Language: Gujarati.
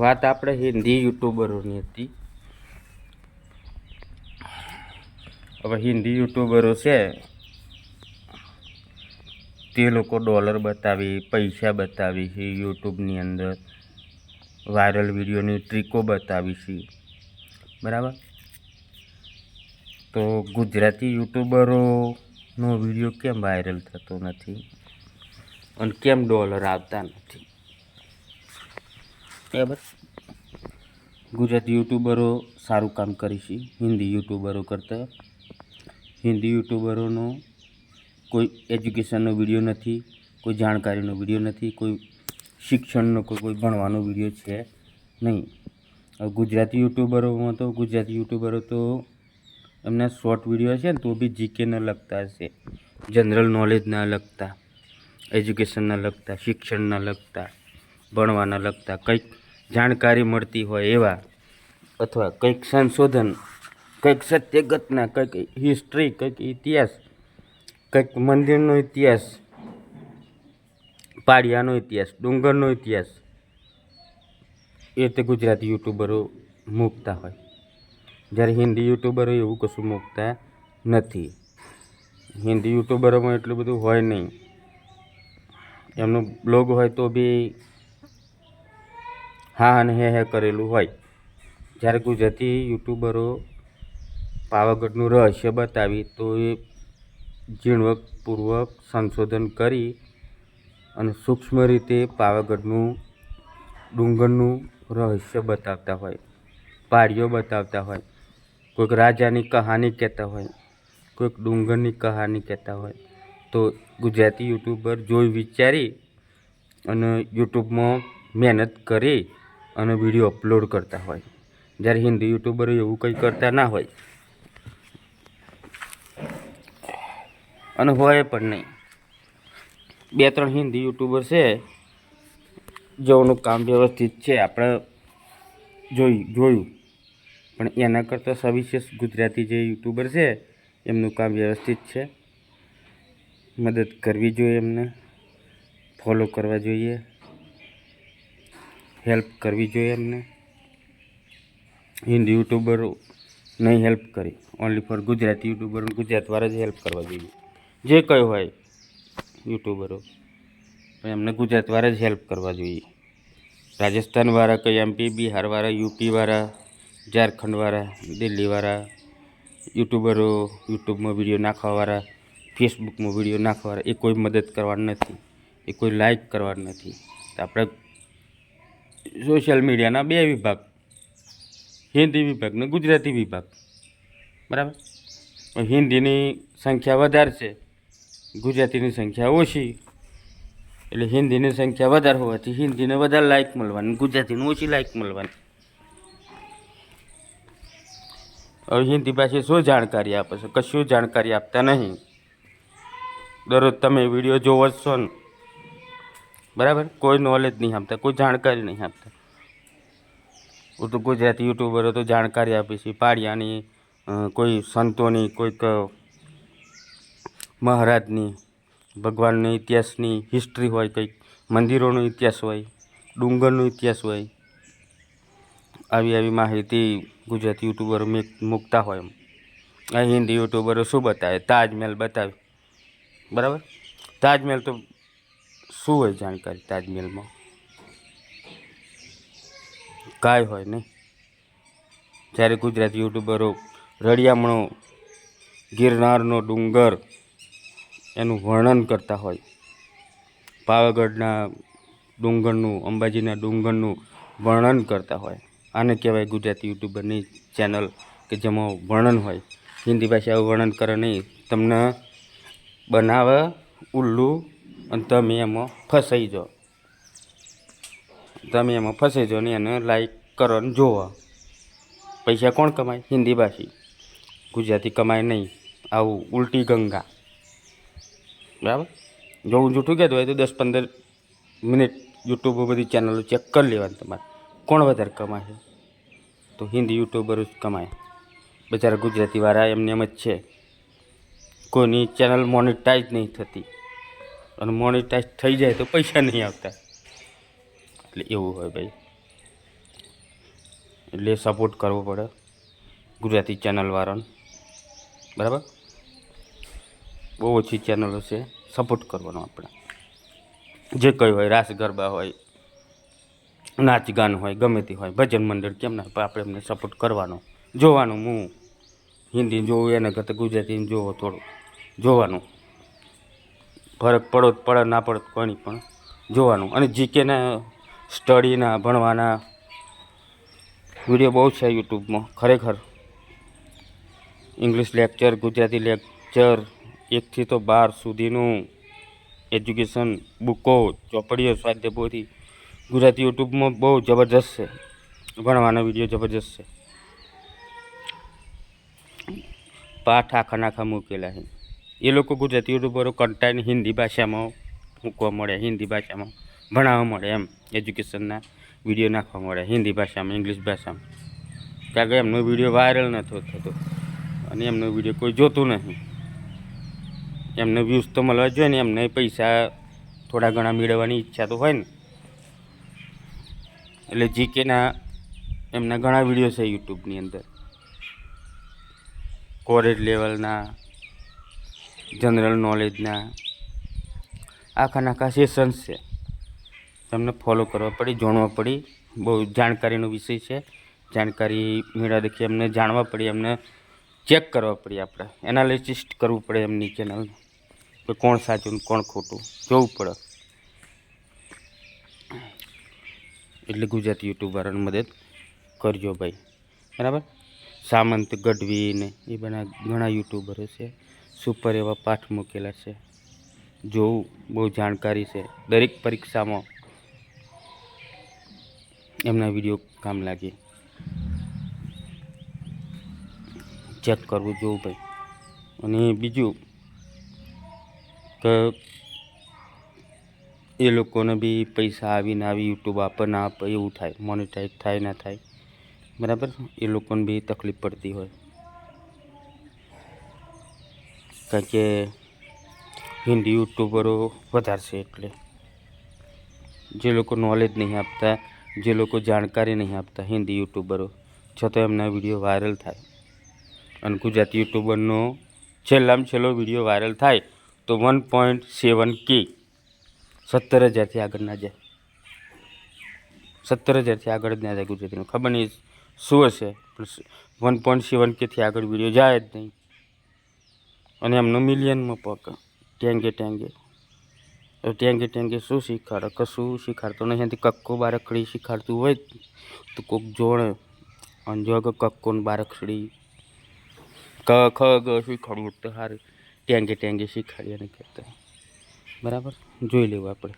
વાત આપણે હિન્દી યુટ્યુબરોની હતી. હવે હિન્દી યુટ્યુબરો છે તે લોકો ડોલર બતાવી, પૈસા બતાવી છે, યુટ્યુબની અંદર વાયરલ વિડીયોની ટ્રીકો બતાવી છે, બરાબર. તો ગુજરાતી યુટ્યુબરોનો વિડીયો કેમ વાયરલ થતો નથી અને કેમ ડોલર આવતા નથી, બરાબર. ગુજરાતી યુટ્યુબરો સારું કામ કરી છે હિન્દી યુટ્યુબરો કરતાં. હિન્દી યુટ્યુબરોનો કોઈ એજ્યુકેશનનો વિડીયો નથી, કોઈ જાણકારીનો વિડીયો નથી, કોઈ શિક્ષણનો કોઈ ભણવાનો વિડીયો છે નહીં. હવે ગુજરાતી યુટ્યુબરોમાં તો એમના શોર્ટ વિડીયો છે ને તો બી જીકેના લગતા હશે, જનરલ નોલેજના લગતા, એજ્યુકેશનના લગતા, શિક્ષણના લગતા, ભણવાના લગતા, કંઈક જાણકારી મળતી હોય એવા, અથવા કંઈક સંશોધન, કંઈક સત્ય ઘટના, કંઈક હિસ્ટ્રી, કંઈક ઇતિહાસ, કંઈક મંદિરનો ઇતિહાસ, પાડિયાનો ઇતિહાસ, ડુંગરનો ઇતિહાસ, એ રીતે ગુજરાતી યુટ્યુબરો મૂકતા હોય. જ્યારે હિન્દી યુટ્યુબરો એવું કશું મૂકતા નથી. હિન્દી યુટ્યુબરોમાં એટલું બધું હોય નહીં. એમનું બ્લોગ હોય તો બી હા અને હે કરેલું હોય. જ્યારે ગુજરાતી યુટ્યુબરો પાવાગઢનું રહસ્ય બતાવી તો એ ઝીણવટપૂર્વક સંશોધન કરી અને સૂક્ષ્મ રીતે પાવાગઢનું ડુંગરનું રહસ્ય બતાવતા હોય, પાડીઓ બતાવતા હોય, કોઈક રાજાની કહાની કહેતા હોય, કોઈક ડુંગરની કહાની કહેતા હોય. તો ગુજરાતી યુટ્યુબર જોઈ વિચારી અને યુટ્યુબમાં મહેનત કરી અને વિડીયો અપલોડ કરતા હોય. જ્યારે હિન્દી યુટ્યુબરો એવું કંઈ કરતા ના હોય અને હોય પણ નહીં. 2-3 હિન્દી યુટ્યુબર છે જેઓનું કામ વ્યવસ્થિત છે, આપણે જોયું, પણ એના કરતાં સવિશેષ ગુજરાતી જે યુટ્યુબર છે એમનું કામ વ્યવસ્થિત છે. મદદ કરવી જોઈએ, એમને ફોલો કરવા જોઈએ, હેલ્પ કરવી જોઈએ એમને. હિન્દી યુટ્યુબરો નહીં હેલ્પ કરી, ઓનલી ફોર ગુજરાતી યુટ્યુબરો, ગુજરાતવાળા જ હેલ્પ કરવા જોઈએ. જે કંઈ હોય યુટ્યુબરો, એમને ગુજરાતવાળા જ હેલ્પ કરવા જોઈએ. રાજસ્થાનવાળા, કંઈ એમપી, બિહારવાળા, યુપીવાળા, ઝારખંડવાળા, દિલ્હીવાળા યુટ્યુબરો, યુટ્યુબમાં વિડીયો નાખવાવાળા, ફેસબુકમાં વિડીયો નાખવાવાળા, એ કોઈ મદદ કરવાનું નથી, એ કોઈ લાઈક કરવાનું નથી. આપણે સોશિયલ મીડિયાના 2 વિભાગ, હિન્દી વિભાગ ને ગુજરાતી વિભાગ, બરાબર. હિન્દીની સંખ્યા વધારે છે, ગુજરાતીની સંખ્યા ઓછી, એટલે હિન્દીની સંખ્યા વધારે હોવાથી હિન્દીને વધારે લાઈક મળવાની, ગુજરાતીને ઓછી લાઈક મળવાની. હવે હિન્દી ભાષા શું જાણકારી આપે છે? કશું જાણકારી આપતા નહીં. દરરોજ તમે વિડીયો જોવો જ છો ને, બરાબર. કોઈ નોલેજ નહીં આપતા, કોઈ જાણકારી નહીં આપતા. તો ગુજરાતી યુટ્યુબરો તો જાણકારી આપે છે, પાડિયાની, કોઈ સંતોની, કોઈક મહારાજની, ભગવાનના ઇતિહાસની હિસ્ટ્રી હોય, કંઈક મંદિરોનો ઇતિહાસ હોય, ડુંગરનો ઇતિહાસ હોય. આવી માહિતી ગુજરાતી યુટ્યુબરો મૂકતા હોય. આ હિન્દી યુટ્યુબરો શું બતાવે? તાજમહેલ બતાવે, બરાબર. તાજમહેલ તો શું હોય જાણકારી? તાજમહેલમાં કાંઈ હોય નહીં. જ્યારે ગુજરાતી યુટ્યુબરો રળિયામણો, ગિરનારનો ડુંગર એનું વર્ણન કરતા હોય, પાવાગઢના ડુંગરનું, અંબાજીના ડુંગરનું વર્ણન કરતા હોય. આને કહેવાય ગુજરાતી યુટ્યુબરની ચેનલ કે જેમાં વર્ણન હોય. હિન્દી ભાષા વર્ણન કરે નહીં, તમને બનાવે ઉલ્લુ અને તમે એમાં ફસાઈ જાઓ. ને એને લાઈક કરો ને જોવો. પૈસા કોણ કમાય? હિન્દી ભાષી. ગુજરાતી કમાય નહીં. આવું ઉલટી ગંગા, બરાબર. જો હું જૂઠું કહેતો હોય તો 10-15 મિનિટ યુટ્યુબ બધી ચેનલો ચેક કરી લેવાની તમારે. કોણ વધારે કમાય છે? તો હિન્દી યુટ્યુબરો જ કમાય. બિચારા ગુજરાતીવાળા એમને એમ જ છે. કોઈની ચેનલ મોનેટાઈઝ નહીં થતી, અને મોનેટાઈઝ થઈ જાય તો પૈસા નહીં આવતા. એટલે એવું હોય ભાઈ. એટલે સપોર્ટ કરવો પડે ગુજરાતી ચેનલવાળાને, બરાબર. બહુ ઓછી ચેનલો છે, સપોર્ટ કરવાનો આપણે. જે કંઈ હોય, રાસ ગરબા હોય, નાચ ગાન હોય, ગમે તે હોય, ભજન મંડળ કેમ ના, આપણે એમને સપોર્ટ કરવાનો. જોવાનું, હું હિન્દી જોઉં એના કરતાં ગુજરાતી જોવો, થોડું જોવાનું. ફરક પડે ના પડે કોઈની પણ જોવાનું. અને જીકેના, સ્ટડીના, ભણવાના વિડીયો બહુ છે યુટ્યુબમાં ખરેખર. ઇંગ્લિશ લેક્ચર, ગુજરાતી લેક્ચર, 1 થી તો 12 સુધીનું એજ્યુકેશન, બુકો, ચોપડીઓ, સ્વાધ્યાય પોથી ગુજરાતી યુટ્યુબમાં બહુ જબરજસ્ત છે. ભણવાના વિડીયો જબરજસ્ત છે. પાઠ આખા મૂકેલા છે. એ લોકો ગુજરાતી યુટ્યુબરો કન્ટેન્ટ હિન્દી ભાષામાં મૂકવા મળે, હિન્દી ભાષામાં ભણાવવા મળે, એમ એજ્યુકેશનના વિડીયો નાખવા મળે હિન્દી ભાષામાં, ઇંગ્લિશ ભાષામાં. કારણ કે એમનો વિડીયો વાયરલ નથી થતો અને એમનો વિડીયો કોઈ જોતું નહીં. એમને વ્યૂઝ તો મળવા જોઈએ ને, એમને પૈસા થોડા ઘણા મેળવવાની ઈચ્છા તો હોય ને. એટલે જીકેના એમના ઘણા વિડીયો છે યુટ્યુબની અંદર, કોલેજ લેવલના, જનરલ નોલેજના, આખા સેશન્સ છે. તમને ફોલો કરવા પડી, જાણવા પડી. બહુ જાણકારીનો વિષય છે. જાણકારી મેળવ્યા દેખી એમને જાણવા પડી, એમને ચેક કરવા પડી, આપણે એનાલિસિસ કરવું પડે એમની ચેનલ, કે કોણ સાચું કોણ ખોટું જોવું પડે. એટલે ગુજરાતી યુટ્યુબરોને મદદ કરજો ભાઈ, બરાબર. સામંત ગઢવી ને એ બધા ઘણા યુટ્યુબરો છે, સુપર એવા પાઠ મૂકેલા છે. જોવું, બહુ જાણકારી છે. દરેક પરીક્ષામાં એમના વિડીયો કામ લાગે. ચેક કરવું, જોવું ભાઈ. અને બીજું કે એ લોકોને બી પૈસા આવીને આવી યુટ્યુબ આપે ના આપે એવું થાય, મોનેટાઈઝ થાય ના થાય, બરાબર. એ લોકોને બી તકલીફ પડતી હોય, કારણ કે હિન્દી યુટ્યુબરો વધારે છે. એટલે જે લોકો નોલેજ નહીં આપતા, જે લોકો જાણકારી નહીં આપતા, હિન્દી યુટ્યુબરો, છતાં એમના વિડીયો વાયરલ થાય. અને ગુજરાતી યુટ્યુબરનો છેલ્લામાં છેલ્લો વિડીયો વાયરલ થાય તો 1.7K, 17,000થી આગળ ના જાય. 17,000થી આગળ જ ના જાય ગુજરાતીનો. ખબર નહીં શું હશે, 1.7Kથી આગળ વિડીયો જાય જ નહીં. અને એમનો મિલિયનમાં પક ટેંગે શું શીખવાડે? કશું શીખવાડતો નહીં. એનાથી કક્કો બારકડી શીખવાડતું હોય તો કોઈક જોડે. અને જો કે કક્કો ને બારકડી ક ખ ગ શીખવાડવું તો સારું, ટેંગે શીખવાડીએ ને કહેતા, બરાબર. જોઈ લેવું આપણે.